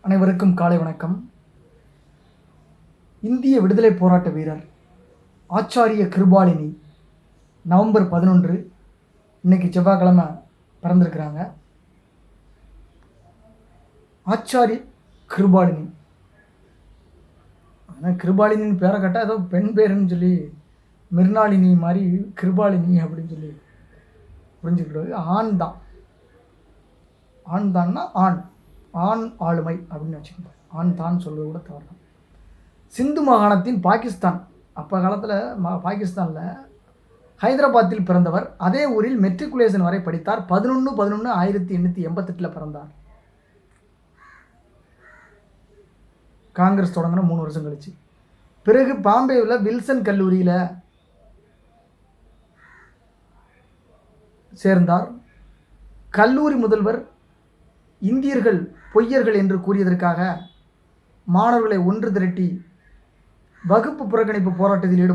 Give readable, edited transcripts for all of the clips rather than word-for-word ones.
அனைவருக்கும் காலை வணக்கம். இந்திய விடுதலை போராட்ட வீரர் ஆச்சாரிய கிருபாலினி நவம்பர் 11 இன்னைக்கு செவ்வாய்க்கிழமை பிறந்திருக்கிறாங்க. ஆச்சாரி கிருபாலினி, ஆனால் கிருபாலினின்னு பேரை கேட்டால் ஏதோ பெண் பேருன்னு சொல்லி மிர்னாலினி மாதிரி கிருபாலினி அப்படின்னு சொல்லி புரிஞ்சுக்கிட்டு ஆண் தான். ஆண் தான்னா ஆண் ஆளுமை அப்படின்னு வச்சுக்கோங்க. ஆண் தான் சொல்வது கூட தவறு தான். சிந்து மாகாணத்தின் பாகிஸ்தான், அப்போ காலத்தில் பாகிஸ்தானில் ஹைதராபாத்தில் பிறந்தவர். அதே ஊரில் மெட்ரிகுலேஷன் வரை படித்தார். 11/11/1888 பிறந்தார். காங்கிரஸ் தொடங்கின 3 வருஷம் கழிச்சு. பிறகு பாம்பேவில் வில்சன் கல்லூரியில் சேர்ந்தார். கல்லூரி முதல்வர் இந்தியர்கள் பொய்யர்கள் என்று கூறியதற்காக மாணவர்களை ஒன்று திரட்டி வகுப்பு புறக்கணிப்பு போராட்டத்தில்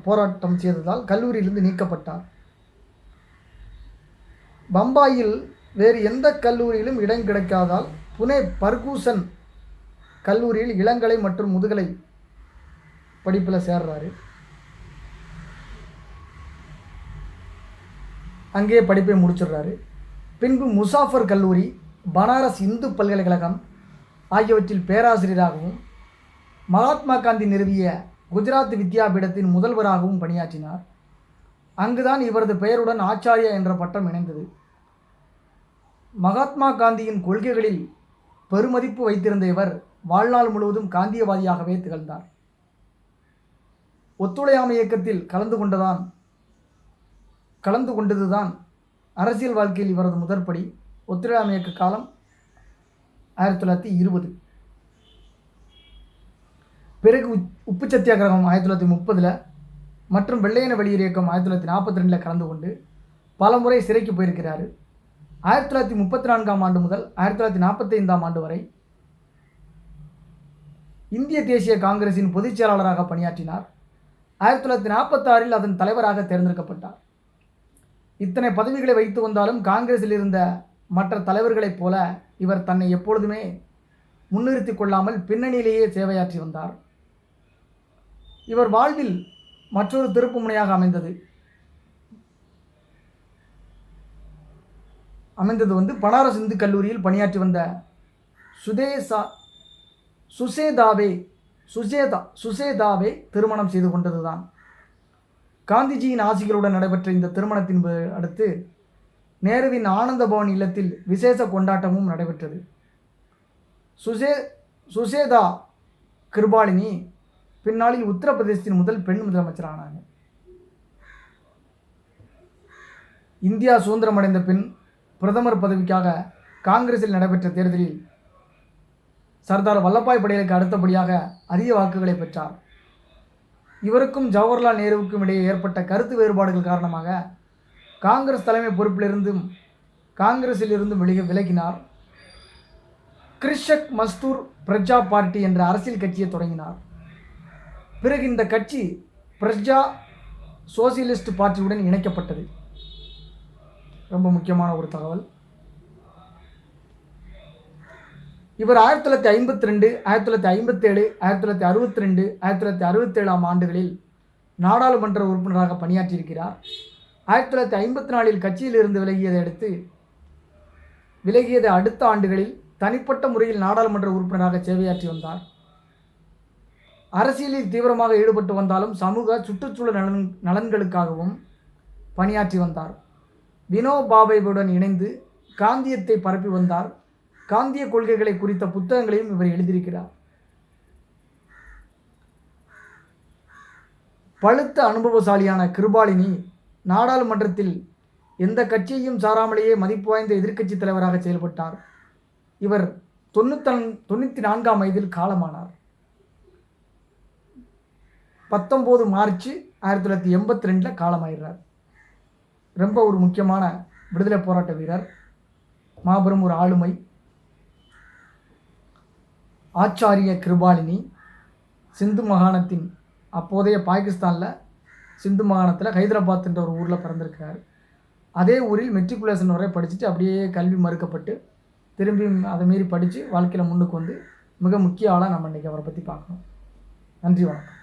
போராட்டம் செய்ததால் கல்லூரியிலிருந்து நீக்கப்பட்டார். பம்பாயில் வேறு எந்த கல்லூரியிலும் இடம் கிடைக்காதால் புனே பர்கூசன் கல்லூரியில் இளங்கலை மற்றும் முதுகலை படிப்பில் சேர்றாரு. அங்கேயே படிப்பை முடிச்சிடுறாரு. பின்பு முசாஃபர் கல்லூரி, பனாரஸ் இந்து பல்கலைக்கழகம் ஆகியவற்றில் பேராசிரியராகவும் மகாத்மா காந்தி நிறுவிய குஜராத் வித்யாபீடத்தின் முதல்வராகவும் பணியாற்றினார். அங்குதான் இவரது பெயருடன் ஆச்சாரியா என்ற பட்டம் இணைந்தது. மகாத்மா காந்தியின் கொள்கைகளில் பெருமதிப்பு வைத்திருந்த இவர் வாழ்நாள் முழுவதும் காந்தியவாதியாகவே திகழ்ந்தார். ஒத்துழையாமை இயக்கத்தில் கலந்து கொண்டதுதான் அரசியல் வாழ்க்கையில் இவரது முதற்படி. ஒத்துழையாமை இயக்க காலம் 1920. பிறகு உப்பு சத்தியாகிரகம் 1930 மற்றும் வெள்ளையன வெளியேறு இயக்கம் 1942 கலந்து கொண்டு பல முறை சிறைக்கு போயிருக்கிறார். 1934 ஆண்டு முதல் 1945 ஆண்டு வரை இந்திய தேசிய காங்கிரசின் பொதுச் செயலாளராக பணியாற்றினார். 1946 அதன் தலைவராக தேர்ந்தெடுக்கப்பட்டார். இத்தனை பதவிகளை வைத்து வந்தாலும் காங்கிரஸில் இருந்த மற்ற தலைவர்களைப் போல இவர் தன்னை எப்பொழுதுமே முன்னிறுத்தி கொள்ளாமல் பின்னணியிலேயே சேவையாற்றி வந்தார். இவர் வாழ்வில் மற்றொரு திருப்பு முனையாக அமைந்தது பனாரஸ் இந்து கல்லூரியில் பணியாற்றி வந்த சுசேதாவை திருமணம் செய்து கொண்டதுதான். காந்திஜியின் ஆசிகளுடன் நடைபெற்ற இந்த திருமணத்தின் அடுத்து நேருவின் ஆனந்த பவன் இல்லத்தில் விசேஷ கொண்டாட்டமும் நடைபெற்றது. சுசேதா கிருபாலினி பின்னாளில் உத்தரப்பிரதேசத்தின் முதல் பெண் முதலமைச்சரானாங்க. இந்தியா சுதந்திரமடைந்த பின் பிரதமர் பதவிக்காக காங்கிரஸில் நடைபெற்ற தேர்தலில் சர்தார் வல்லபாய் படேலுக்கு அடுத்தபடியாக அதிக வாக்குகளை பெற்றார். இவருக்கும் ஜவஹர்லால் நேருவுக்கும் இடையே ஏற்பட்ட கருத்து வேறுபாடுகள் காரணமாக காங்கிரஸ் தலைமை காங்கிரஸிலிருந்தும் விலகினார். கிருஷக் மஸ்தூர் பிரஜா பார்ட்டி என்ற அரசியல் கட்சியை தொடங்கினார். பிறகு இந்த கட்சி பிரஜா சோசியலிஸ்ட் பார்ட்டியுடன் இணைக்கப்பட்டது. ரொம்ப முக்கியமான ஒரு தகவல். இவர் 1952, 1957, 1962, 1967 ஆண்டுகளில் நாடாளுமன்ற உறுப்பினராக பணியாற்றியிருக்கிறார். 1954 கட்சியிலிருந்து விலகியதை அடுத்த ஆண்டுகளில் தனிப்பட்ட முறையில் நாடாளுமன்ற உறுப்பினராக சேவையாற்றி வந்தார். அரசியலில் தீவிரமாக ஈடுபட்டு வந்தாலும் சமூக சுற்றுச்சூழல் நலன்களுக்காகவும் பணியாற்றி வந்தார். வினோபாபாவுடன் இணைந்து காந்தியத்தை பரப்பி வந்தார். காந்திய கொள்கைகளை குறித்த புத்தகங்களையும் இவர் எழுதியிருக்கிறார். பழுத்த அனுபவசாலியான கிருபாலினி நாடாளுமன்றத்தில் எந்த கட்சியையும் சாராமலேயே மதிப்பு வாய்ந்த எதிர்க்கட்சி தலைவராக செயல்பட்டார். இவர் 94ஆம் வயதில் காலமானார். 19 மார்ச் 1982 காலமாயிறார். ரொம்ப ஒரு முக்கியமான விடுதலை போராட்ட வீரர், மாபெரும் ஒரு ஆளுமை. ஆச்சாரிய கிருபாலினி சிந்து மாகாணத்தின், அப்போதைய பாகிஸ்தானில் சிந்து மாகாணத்தில் ஹைதராபாத் என்ற ஒரு ஊரில் பிறந்திருக்கிறார். அதே ஊரில் மெட்ரிகுலேஷன் வரை படிச்சுட்டு அப்படியே கல்வி மறுக்கப்பட்டு திரும்பியும் அதை மீறி படித்து வாழ்க்கையில் முன்னுக்கு வந்து மிக முக்கிய ஆளாக நம்ம இன்றைக்கி அவரை பற்றி பார்க்கணும். நன்றி, வணக்கம்.